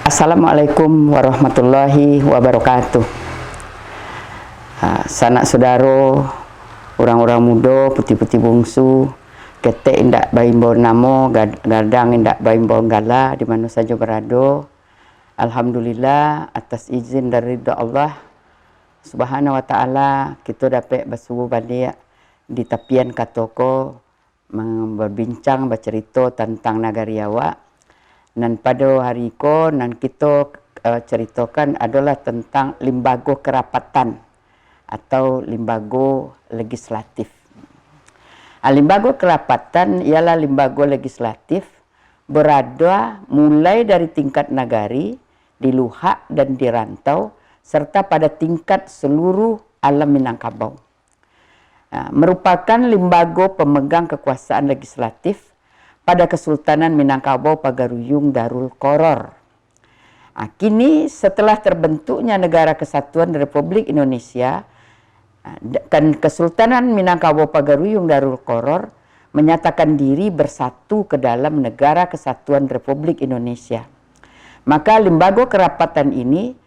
Assalamualaikum warahmatullahi wabarakatuh. Sanak saudara, orang-orang muda, putih-putih bungsu, ketek indak baimbau namo, gadang indak baimbau gala, di mana saja berada. Alhamdulillah atas izin dari ridha Allah Subhanahu wa taala, kita dapat bersuruh balik di tepian katoko berbincang, bercerita tentang negara awak. Dan pada hari ko nan kita ceritakan adalah tentang lembaga kerapatan atau lembaga legislatif. Lembaga kerapatan ialah lembaga legislatif berada mulai dari tingkat negari, di luhak dan di rantau, serta pada tingkat seluruh alam Minangkabau. Merupakan lembaga pemegang kekuasaan legislatif pada Kesultanan Minangkabau Pagaruyung Darul Qoror. Kini setelah terbentuknya Negara Kesatuan Republik Indonesia dan Kesultanan Minangkabau Pagaruyung Darul Qoror menyatakan diri bersatu ke dalam Negara Kesatuan Republik Indonesia. Maka lembaga kerapatan ini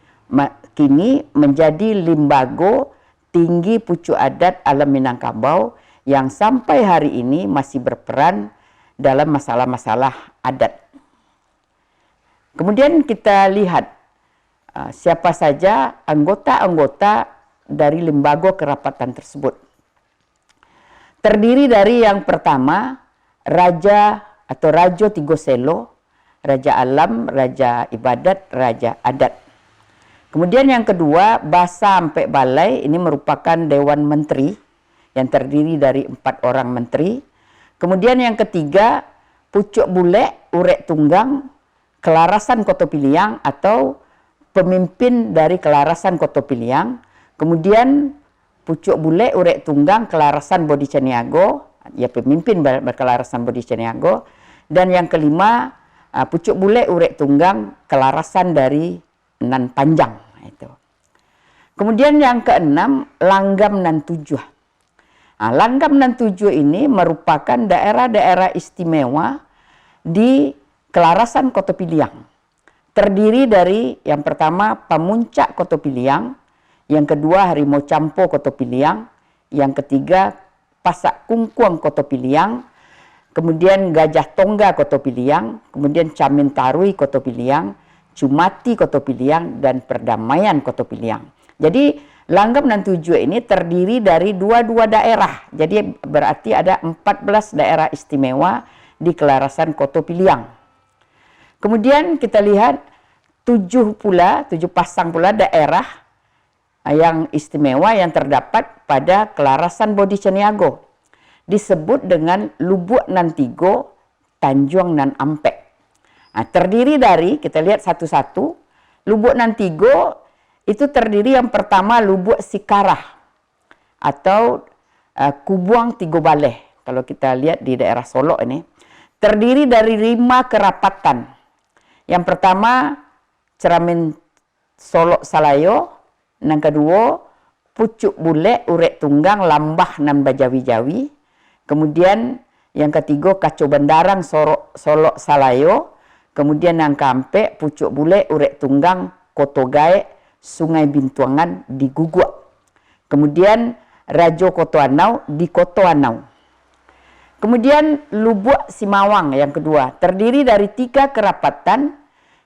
kini menjadi lembaga tinggi pucuk adat alam Minangkabau yang sampai hari ini masih berperan dalam masalah-masalah adat. Kemudian kita lihat siapa saja anggota-anggota dari lembaga kerapatan tersebut. Terdiri dari yang pertama, Raja atau Rajo Tigo Selo, Raja Alam, Raja Ibadat, Raja Adat. Kemudian yang kedua, Basa Ampek Balai, ini merupakan Dewan Menteri yang terdiri dari 4 orang menteri. Kemudian yang ketiga, Pucuk Bule, Urek Tunggang, Kelarasan Koto Piliang atau pemimpin dari Kelarasan Koto Piliang. Kemudian Pucuk Bule, Urek Tunggang, Kelarasan Bodi Caniago, ya pemimpin berkelarasan Bodi Caniago. Dan yang kelima, Pucuk Bule, Urek Tunggang, Kelarasan dari Nan Panjang. Itu. Kemudian yang keenam, Langgam Nan Tujuh. Langgam dan Tujuh ini merupakan daerah-daerah istimewa di Kelarasan Koto Piliang. Terdiri dari yang pertama Pamuncak Koto Piliang, yang kedua Harimau Campo Koto Piliang, yang ketiga Pasak Kungkuang Koto Piliang, kemudian Gajah Tongga Koto Piliang, kemudian Camin Tarui Koto Piliang, Cumati Koto Piliang, dan Perdamaian Koto Piliang. Jadi Langgam dan Tujuh ini terdiri dari dua daerah. Jadi berarti ada 14 daerah istimewa di Kelarasan Koto Piliang. Kemudian kita lihat 7 pasang pula daerah yang istimewa yang terdapat pada Kelarasan Bodi Caniago. Disebut dengan Lubuk Nan Tigo, Tanjung Nan Ampek. Terdiri dari, kita lihat satu-satu, Lubuk Nan Tigo itu terdiri yang pertama Lubuk Sikarah atau Kubuang Tigo Baleh. Kalau kita lihat di daerah Solok ini, terdiri dari 5 kerapatan. Yang pertama Ceramin Solok Salayo, yang kedua Pucuk Bule, Urek Tunggang, Lambah nan Bajawi-Jawi. Kemudian yang ketiga Kaco Bandarang, Solok Salayo. Kemudian yang keempat Pucuk Bule, Urek Tunggang, Koto Gaek, Sungai Bintuangan di Guguak. Kemudian Rajo Koto Anau di Koto Anau. Kemudian Lubuk Simawang yang kedua, terdiri dari 3 kerapatan.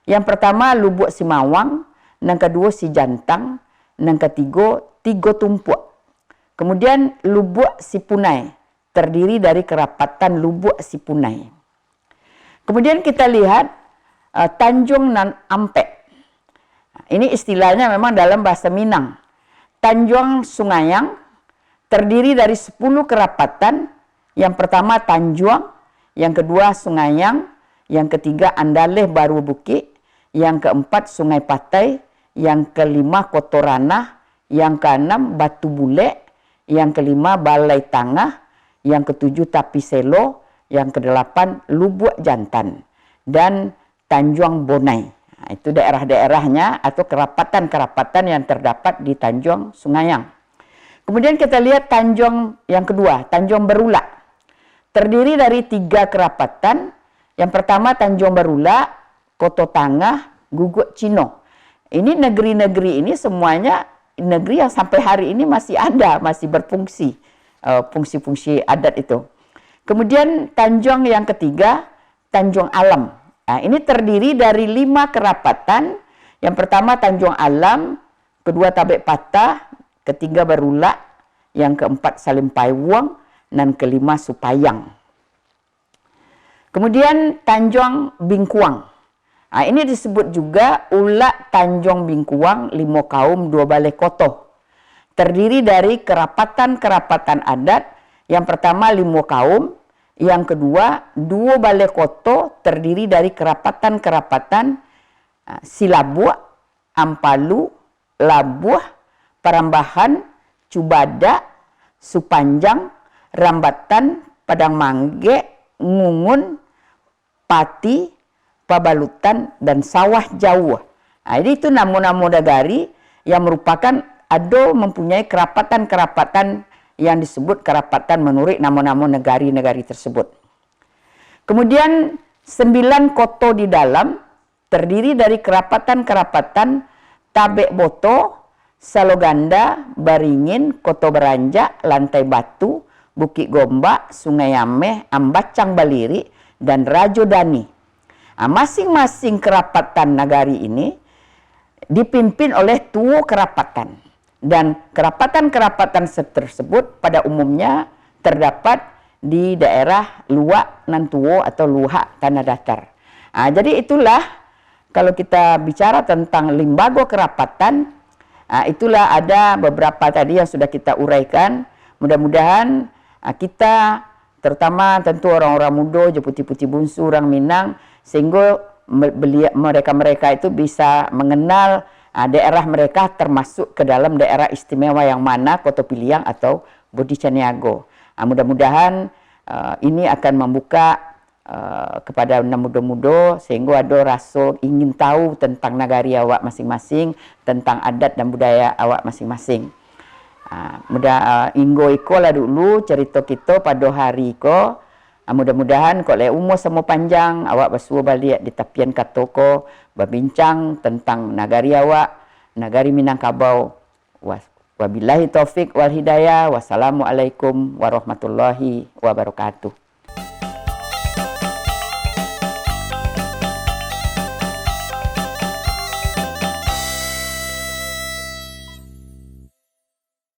Yang pertama Lubuk Simawang, yang kedua Sijantang, yang ketiga Tigo Tumpuak. Kemudian Lubuk Sipunai, terdiri dari kerapatan Lubuk Sipunai. Kemudian kita lihat Tanjung Nan Ampek. Ini istilahnya memang dalam bahasa Minang. Tanjung Sungayang terdiri dari 10 kerapatan. Yang pertama Tanjung, yang kedua Sungayang, yang ketiga Andaleh Baru Bukit, yang keempat Sungai Patai, yang kelima Kotoranah, yang keenam Batu Bule, yang kelima Balai Tangah, yang ketujuh Tapi Selo, yang kedelapan Lubuk Jantan, dan Tanjung Bonai. Itu daerah-daerahnya atau kerapatan-kerapatan yang terdapat di Tanjung Sungayang. Kemudian kita lihat Tanjung yang kedua, Tanjung Berula. Terdiri dari 3 kerapatan. Yang pertama Tanjung Berula, Koto Tangah, Gugut Cino. Ini negeri-negeri ini semuanya negeri yang sampai hari ini masih ada, masih berfungsi, fungsi-fungsi adat itu. Kemudian Tanjung yang ketiga, Tanjung Alam. Nah, ini terdiri dari 5 kerapatan. Yang pertama Tanjung Alam, kedua Tabek Patah, ketiga Barulak, yang keempat Salim Paiwang, dan kelima Supayang. Kemudian Tanjung Bingkuang. Nah, ini disebut juga Ulak Tanjung Bingkuang, 5 kaum 2 balai koto. Terdiri dari kerapatan-kerapatan adat. Yang pertama 5 kaum, yang kedua 2 balai koto terdiri dari kerapatan-kerapatan Silabuak, Ampalu, Labuh, Parambahan, Cubada, Supanjang, Rambatan, Padang Mangge, Ngungun, Pati, Pabalutan, dan Sawah Jawa. Nah, jadi itu nama-nama negari yang merupakan mempunyai kerapatan-kerapatan yang disebut kerapatan menurut nama-nama negari-negari tersebut. Kemudian 9 koto di dalam terdiri dari kerapatan-kerapatan Tabek Boto, Saloganda, Baringin, Koto Beranjak, Lantai Batu, Bukit Gombak, Sungai Ameh, Ambacang Baliri, dan Rajo Dani. Nah, masing-masing kerapatan nagari ini dipimpin oleh tuo kerapatan. Dan kerapatan-kerapatan tersebut pada umumnya terdapat di daerah Luak Nantuo atau Luhak Tanah Datar. Nah, jadi itulah kalau kita bicara tentang limbago kerapatan, itulah ada beberapa tadi yang sudah kita uraikan. Mudah-mudahan kita, terutama tentu orang-orang muda, putih-putih bungsu, orang Minang, sehingga mereka-mereka itu bisa mengenal daerah mereka termasuk ke dalam daerah istimewa yang mana, Koto Piliang atau Bodi Caniago. Mudah-mudahan ini akan membuka kepada anak muda-muda sehingga ada rasa ingin tahu tentang nagari awak masing-masing, tentang adat dan budaya awak masing-masing. Inggo iko lah dulu cerita kita pada hari iko. Mudah-mudahan kalau umur semua panjang, awak bersua balik di tepian katoko, berbincang tentang nagari awak, nagari Minangkabau. Wabillahi taufik wal hidayah. Wassalamualaikum warahmatullahi wabarakatuh.